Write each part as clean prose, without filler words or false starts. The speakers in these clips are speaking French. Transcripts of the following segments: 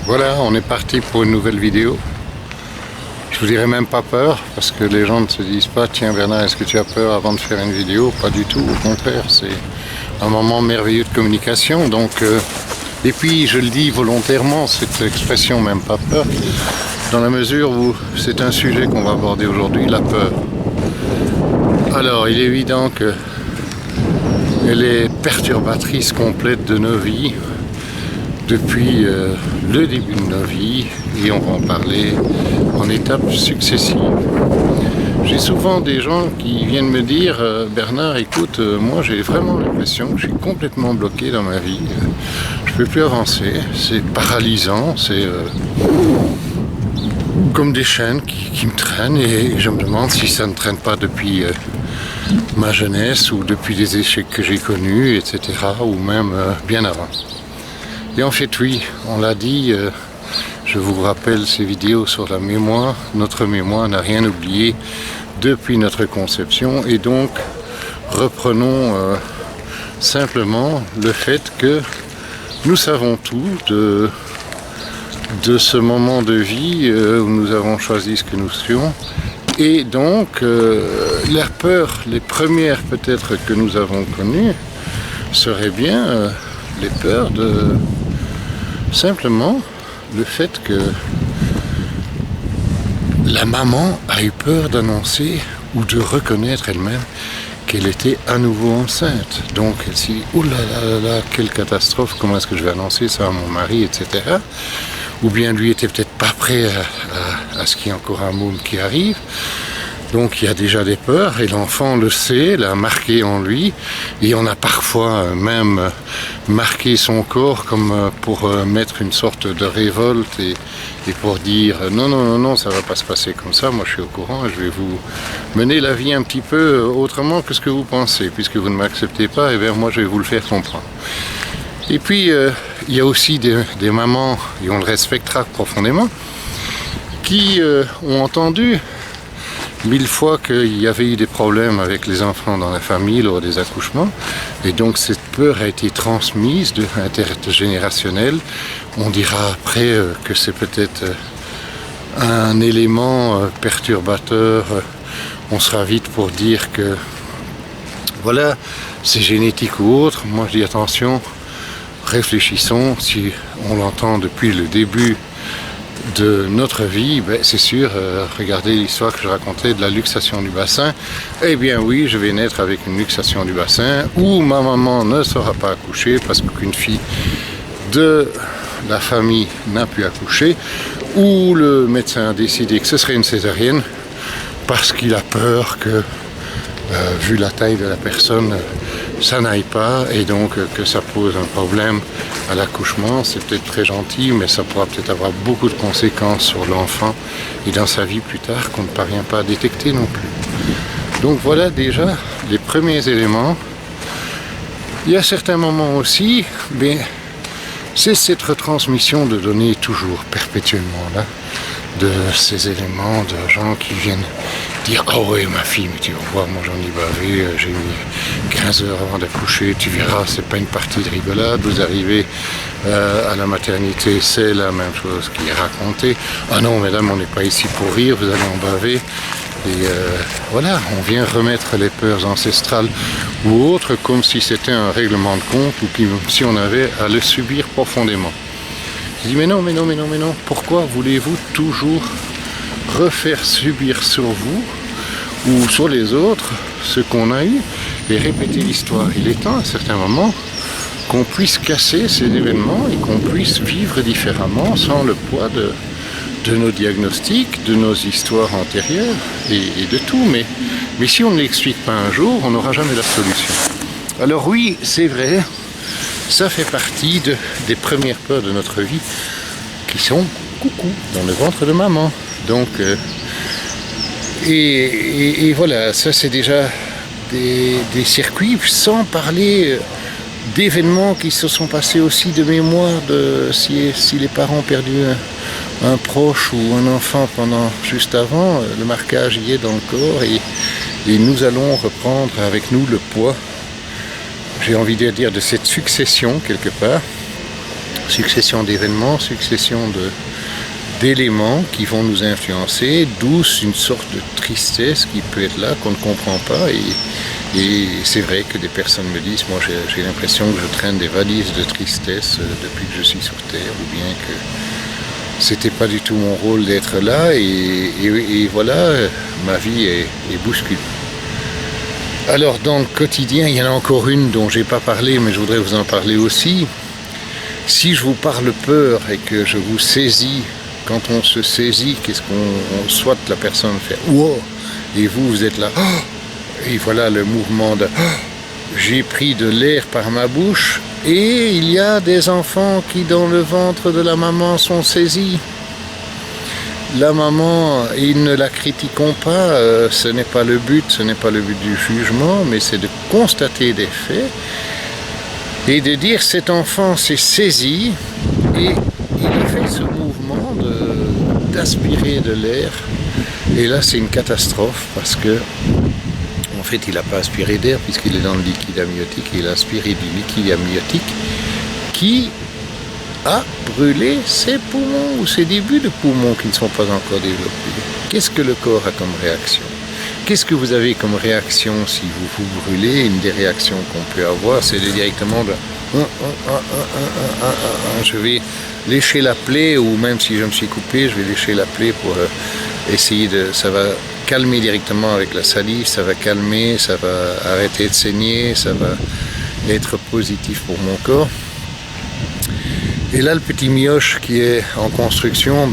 Voilà, on est parti pour une nouvelle vidéo. Je vous dirais même pas peur, parce que les gens ne se disent pas tiens Bernard, est-ce que tu as peur avant de faire une vidéo? Pas du tout, au contraire, c'est un moment merveilleux de communication. Et puis je le dis volontairement, cette expression même pas peur, dans la mesure où c'est un sujet qu'on va aborder aujourd'hui, la peur. Alors il est évident que elle est perturbatrice complète de nos vies depuis le début de nos vies, et on va en parler en étapes successives. J'ai souvent des gens qui viennent me dire Bernard, écoute, moi j'ai vraiment l'impression que je suis complètement bloqué dans ma vie, je peux plus avancer, c'est paralysant, c'est comme des chaînes qui me traînent, et je me demande si ça ne traîne pas depuis ma jeunesse ou depuis les échecs que j'ai connus, etc., ou même bien avant. Et en fait oui, on l'a dit, je vous rappelle ces vidéos sur la mémoire, notre mémoire n'a rien oublié depuis notre conception, et donc reprenons simplement le fait que nous savons tout de ce moment de vie où nous avons choisi ce que nous sommes, et donc la peur, les premières peut-être que nous avons connues, seraient bien les peurs de simplement le fait que la maman a eu peur d'annoncer ou de reconnaître elle-même qu'elle était à nouveau enceinte. Donc elle s'est dit, oh là là là, quelle catastrophe, comment est-ce que je vais annoncer ça à mon mari, etc. Ou bien lui était peut-être pas prêt à ce qu'il y ait encore un môme qui arrive. Donc il y a déjà des peurs, et l'enfant le sait, l'a marqué en lui, et on a parfois même marqué son corps comme pour mettre une sorte de révolte et pour dire non, non, non, non, ça va pas se passer comme ça, moi je suis au courant, je vais vous mener la vie un petit peu autrement que ce que vous pensez, puisque vous ne m'acceptez pas, et bien moi je vais vous le faire comprendre. Et puis il y a aussi des mamans, et on le respectera profondément, qui ont entendu 1000 fois qu'il y avait eu des problèmes avec les enfants dans la famille lors des accouchements, et donc cette peur a été transmise intergénérationnelle. On dira après que c'est peut-être un élément perturbateur, on sera vite pour dire que voilà, c'est génétique ou autre. Moi je dis attention, réfléchissons, si on l'entend depuis le début de notre vie, ben c'est sûr, regardez l'histoire que je racontais de la luxation du bassin, eh bien oui, je vais naître avec une luxation du bassin, où ma maman ne sera pas accouchée parce qu'une fille de la famille n'a pu accoucher, ou le médecin a décidé que ce serait une césarienne parce qu'il a peur que, vu la taille de la personne, ça n'aille pas, et donc que ça pose un problème à l'accouchement. C'est peut-être très gentil, mais ça pourra peut-être avoir beaucoup de conséquences sur l'enfant et dans sa vie plus tard qu'on ne parvient pas à détecter non plus. Donc voilà déjà les premiers éléments. Il y a certains moments aussi, mais c'est cette retransmission de données toujours perpétuellement là, de ces éléments, de gens qui viennent dire « Oh oui, ma fille, mais tu vas voir, moi j'en ai bavé, j'ai mis 15 heures avant d'accoucher, tu verras, c'est pas une partie de rigolade, vous arrivez à la maternité, c'est la même chose qui est racontée. Ah non, mesdames, on n'est pas ici pour rire, vous allez en baver. » Et voilà, on vient remettre les peurs ancestrales ou autres comme si c'était un règlement de compte, ou comme si on avait à le subir profondément. Je dis mais non, mais non, mais non, mais non, pourquoi voulez-vous toujours refaire subir sur vous ou sur les autres ce qu'on a eu et répéter l'histoire? Il est temps à certains moments qu'on puisse casser ces événements et qu'on puisse vivre différemment sans le poids de nos diagnostics, de nos histoires antérieures et de tout. Mais si on ne l'explique pas un jour, on n'aura jamais la solution. Alors oui, c'est vrai, ça fait partie des premières peurs de notre vie qui sont coucou dans le ventre de maman. Donc et voilà, ça c'est déjà des circuits, sans parler d'événements qui se sont passés aussi de mémoire, si les parents ont perdu un proche ou un enfant juste avant, le marquage y est dans le corps, et nous allons reprendre avec nous le poids, j'ai envie de dire, de cette succession quelque part, Succession d'événements, d'éléments qui vont nous influencer, d'où une sorte de tristesse qui peut être là, qu'on ne comprend pas. Et c'est vrai que des personnes me disent, moi j'ai l'impression que je traîne des valises de tristesse depuis que je suis sur Terre, ou bien que c'était pas du tout mon rôle d'être là, et voilà, ma vie est bousculée. Alors dans le quotidien, il y en a encore une dont j'ai pas parlé, mais je voudrais vous en parler aussi. Si je vous parle peur et que je vous saisis, quand on se saisit, qu'est-ce qu'on soit la personne fait wow, et vous êtes là, oh, et voilà le mouvement de oh, j'ai pris de l'air par ma bouche, et il y a des enfants qui dans le ventre de la maman sont saisis. La maman, ils ne la critiquons pas, ce n'est pas le but du jugement, mais c'est de constater des faits et de dire cet enfant s'est saisi et il a fait ce mouvement d'aspirer de l'air. Et là c'est une catastrophe parce que en fait il n'a pas aspiré d'air puisqu'il est dans le liquide amniotique, il a aspiré du liquide amniotique qui a brûlé ses poumons ou ses débuts de poumons qui ne sont pas encore développés. Qu'est-ce que le corps a comme réaction? Qu'est-ce que vous avez comme réaction si vous vous brûlez? Une des réactions qu'on peut avoir, c'est directement de je vais lécher la plaie, ou même si je me suis coupé, je vais lécher la plaie pour essayer de... Ça va calmer directement avec la salive, ça va calmer, ça va arrêter de saigner, ça va être positif pour mon corps. Et là, le petit mioche qui est en construction,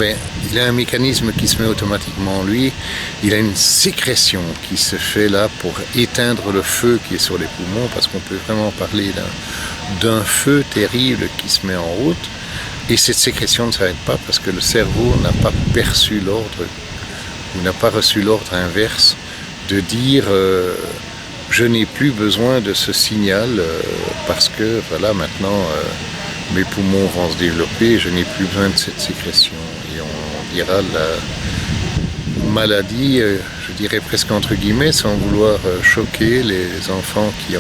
il a un mécanisme qui se met automatiquement en lui. Il a une sécrétion qui se fait là pour éteindre le feu qui est sur les poumons, parce qu'on peut vraiment parler d'un feu terrible qui se met en route. Et cette sécrétion ne s'arrête pas parce que le cerveau n'a pas perçu l'ordre, ou n'a pas reçu l'ordre inverse de dire je n'ai plus besoin de ce signal parce que voilà maintenant... mes poumons vont se développer, je n'ai plus besoin de cette sécrétion. Et on dira la maladie, je dirais presque entre guillemets, sans vouloir choquer les enfants qui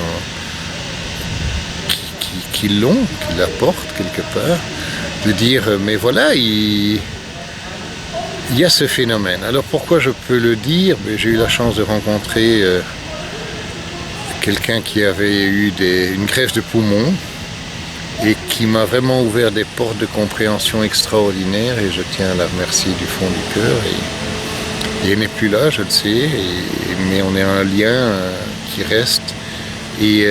l'ont, qui la portent quelque part, de dire mais voilà, il y a ce phénomène. Alors pourquoi je peux le dire? J'ai eu la chance de rencontrer quelqu'un qui avait eu une greffe de poumons, et qui m'a vraiment ouvert des portes de compréhension extraordinaires, et je tiens à la remercier du fond du cœur. Et elle n'est plus là, je le sais, mais on est un lien qui reste. Et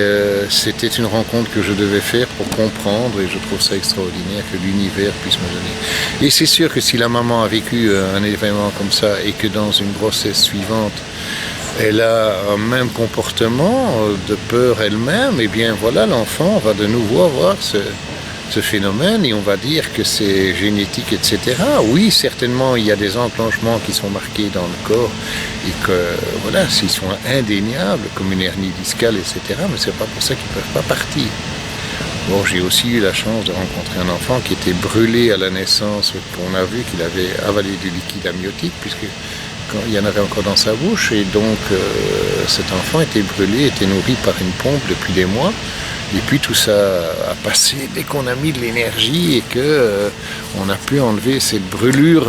c'était une rencontre que je devais faire pour comprendre, et je trouve ça extraordinaire que l'univers puisse me donner. Et c'est sûr que si la maman a vécu un événement comme ça, et que dans une grossesse suivante, elle a un même comportement de peur elle-même, et bien voilà, l'enfant va de nouveau avoir ce phénomène, et on va dire que c'est génétique, etc. Oui, certainement, il y a des enclenchements qui sont marqués dans le corps, et que voilà, s'ils sont indéniables, comme une hernie discale, etc., mais c'est pas pour ça qu'ils peuvent pas partir. Bon, j'ai aussi eu la chance de rencontrer un enfant qui était brûlé à la naissance, qu'on a vu qu'il avait avalé du liquide amniotique, puisque il y en avait encore dans sa bouche, et donc cet enfant était brûlé, était nourri par une pompe depuis des mois, et puis tout ça a passé dès qu'on a mis de l'énergie et que on a pu enlever cette brûlure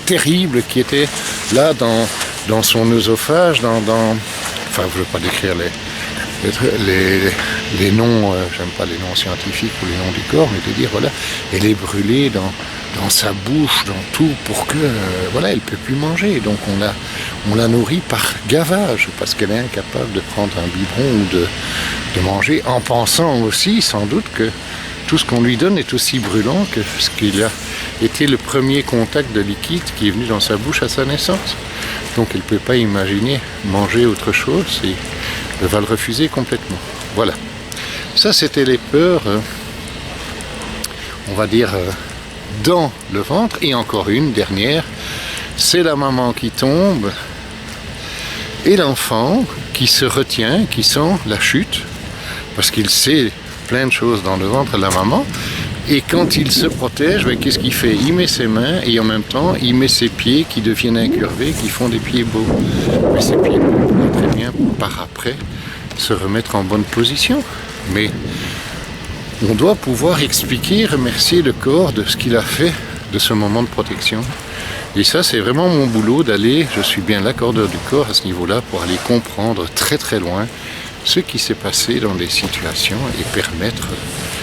terrible qui était là dans son œsophage, enfin je ne veux pas décrire les noms, j'aime pas les noms scientifiques ou les noms du corps, mais de dire voilà, elle est brûlée dans sa bouche, dans tout, pour que voilà, elle peut plus manger. Donc on la nourrit par gavage, parce qu'elle est incapable de prendre un biberon ou de manger, en pensant aussi sans doute que tout ce qu'on lui donne est aussi brûlant que ce qu'il a été le premier contact de liquide qui est venu dans sa bouche à sa naissance. Donc elle ne peut pas imaginer manger autre chose, et elle va le refuser complètement. Voilà. Ça, c'était les peurs, on va dire, dans le ventre. Et encore une dernière, c'est la maman qui tombe et l'enfant qui se retient, qui sent la chute, parce qu'il sait plein de choses dans le ventre de la maman. Et quand il se protège, qu'est-ce qu'il fait? Il met ses mains, et en même temps, il met ses pieds qui deviennent incurvés, qui font des pieds beaux. Mais ces pieds beaux pourraient très bien, par après, se remettre en bonne position. Mais on doit pouvoir expliquer, remercier le corps de ce qu'il a fait de ce moment de protection. Et ça, c'est vraiment mon boulot d'aller, je suis bien l'accordeur du corps à ce niveau-là, pour aller comprendre très très loin ce qui s'est passé dans des situations et permettre,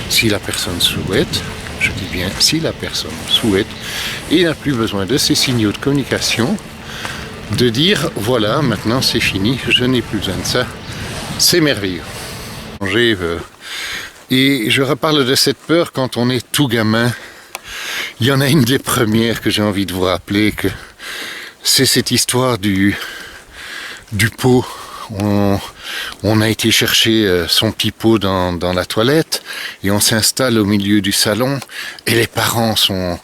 si la personne souhaite, je dis bien si la personne souhaite, et n'a plus besoin de ces signaux de communication, de dire voilà, maintenant c'est fini, je n'ai plus besoin de ça, c'est merveilleux. Et je reparle de cette peur quand on est tout gamin. Il y en a une des premières que j'ai envie de vous rappeler, que c'est cette histoire du pot. On a été chercher son petit pot dans la toilette et on s'installe au milieu du salon et les parents sont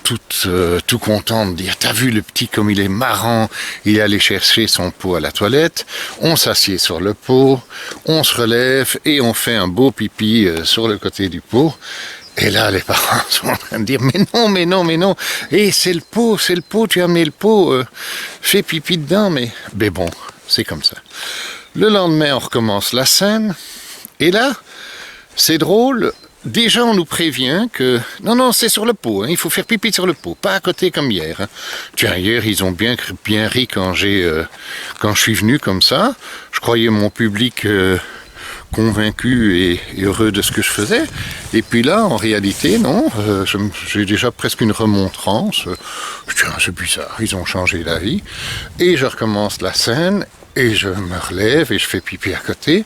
tout contents de dire t'as vu le petit comme il est marrant, il est allé chercher son pot à la toilette, on s'assied sur le pot, on se relève et on fait un beau pipi sur le côté du pot. Et là, les parents sont en train de dire mais non, et c'est le pot, tu as amené le pot, fais pipi dedans, mais bon, c'est comme ça. Le lendemain, on recommence la scène, et là, c'est drôle, déjà on nous prévient que non, c'est sur le pot, hein, il faut faire pipi sur le pot, pas à côté comme hier. Hein. Tiens, hier, ils ont bien ri quand je suis venu comme ça, je croyais mon public... convaincu et heureux de ce que je faisais. Et puis là, en réalité, non, j'ai déjà presque une remontrance. Tiens, c'est bizarre, ils ont changé d'avis. Et je recommence la scène, et je me relève, et je fais pipi à côté.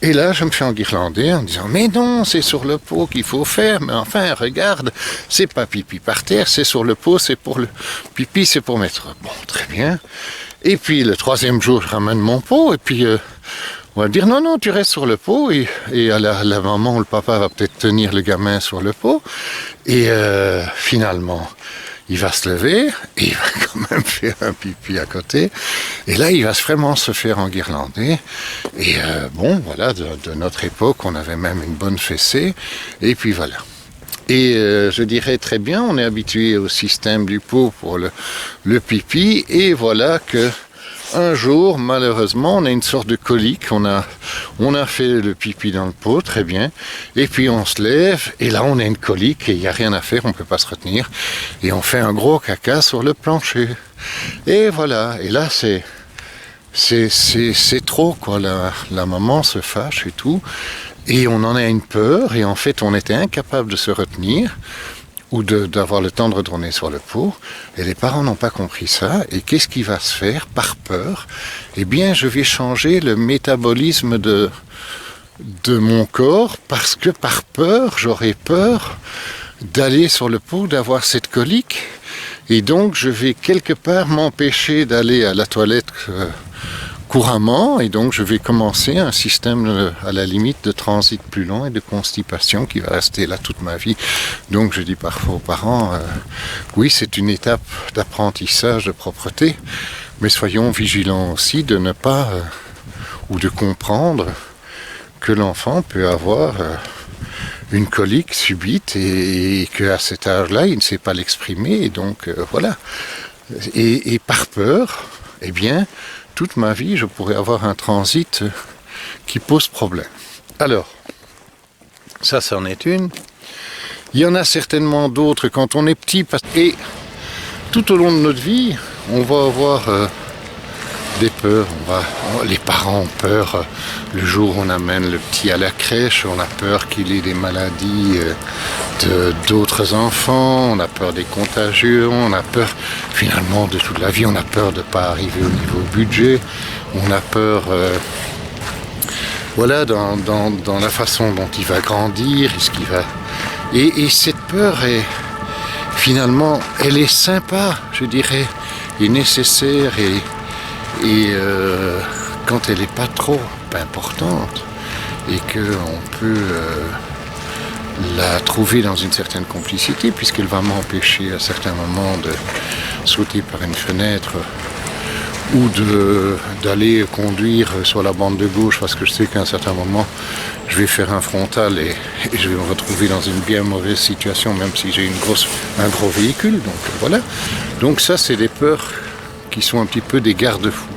Et là, je me fais enguirlander en disant « Mais non, c'est sur le pot qu'il faut faire, mais enfin, regarde, c'est pas pipi par terre, c'est sur le pot, c'est pour le pipi, c'est pour mettre... » Bon, très bien. Et puis, le troisième jour, je ramène mon pot, et puis... on va dire non, tu restes sur le pot et à la maman ou le papa va peut-être tenir le gamin sur le pot et finalement il va se lever et il va quand même faire un pipi à côté et là il va vraiment se faire enguirlander et bon voilà de notre époque on avait même une bonne fessée et puis voilà. Et je dirais très bien, on est habitué au système du pot pour le pipi et voilà que un jour, malheureusement, on a une sorte de colique, on a fait le pipi dans le pot, très bien, et puis on se lève, et là on a une colique, et il n'y a rien à faire, on ne peut pas se retenir, et on fait un gros caca sur le plancher. Et voilà, et là c'est trop, quoi, la maman se fâche et tout, et on en a une peur, et en fait on était incapable de se retenir, ou d'avoir le temps de retourner sur le pot, et les parents n'ont pas compris ça, et qu'est-ce qui va se faire par peur? Eh bien, je vais changer le métabolisme de mon corps, parce que par peur, j'aurais peur d'aller sur le pot, d'avoir cette colique, et donc je vais quelque part m'empêcher d'aller à la toilette couramment, et donc je vais commencer un système à la limite de transit plus long et de constipation qui va rester là toute ma vie. Donc je dis parfois aux parents, oui c'est une étape d'apprentissage de propreté, mais soyons vigilants aussi de ne pas, ou de comprendre que l'enfant peut avoir une colique subite et qu'à cet âge-là il ne sait pas l'exprimer, et donc voilà. Et par peur, eh bien, toute ma vie, je pourrais avoir un transit qui pose problème. Alors, ça c'en est une. Il y en a certainement d'autres quand on est petit. Et tout au long de notre vie, on va avoir des peurs. Les parents ont peur. Le jour où on amène le petit à la crèche, on a peur qu'il ait des maladies d'autres enfants, on a peur des contagieux, on a peur finalement de toute la vie, on a peur de ne pas arriver au niveau budget, on a peur voilà, dans la façon dont il va grandir, et cette peur est finalement, elle est sympa, je dirais, et nécessaire, et quand elle n'est pas trop importante, et qu'on peut la trouver dans une certaine complicité, puisqu'elle va m'empêcher à certains moments de sauter par une fenêtre ou d'aller conduire sur la bande de gauche, parce que je sais qu'à un certain moment je vais faire un frontal et je vais me retrouver dans une bien mauvaise situation, même si j'ai un gros véhicule. Donc voilà. Donc ça, c'est des peurs qui sont un petit peu des garde-fous.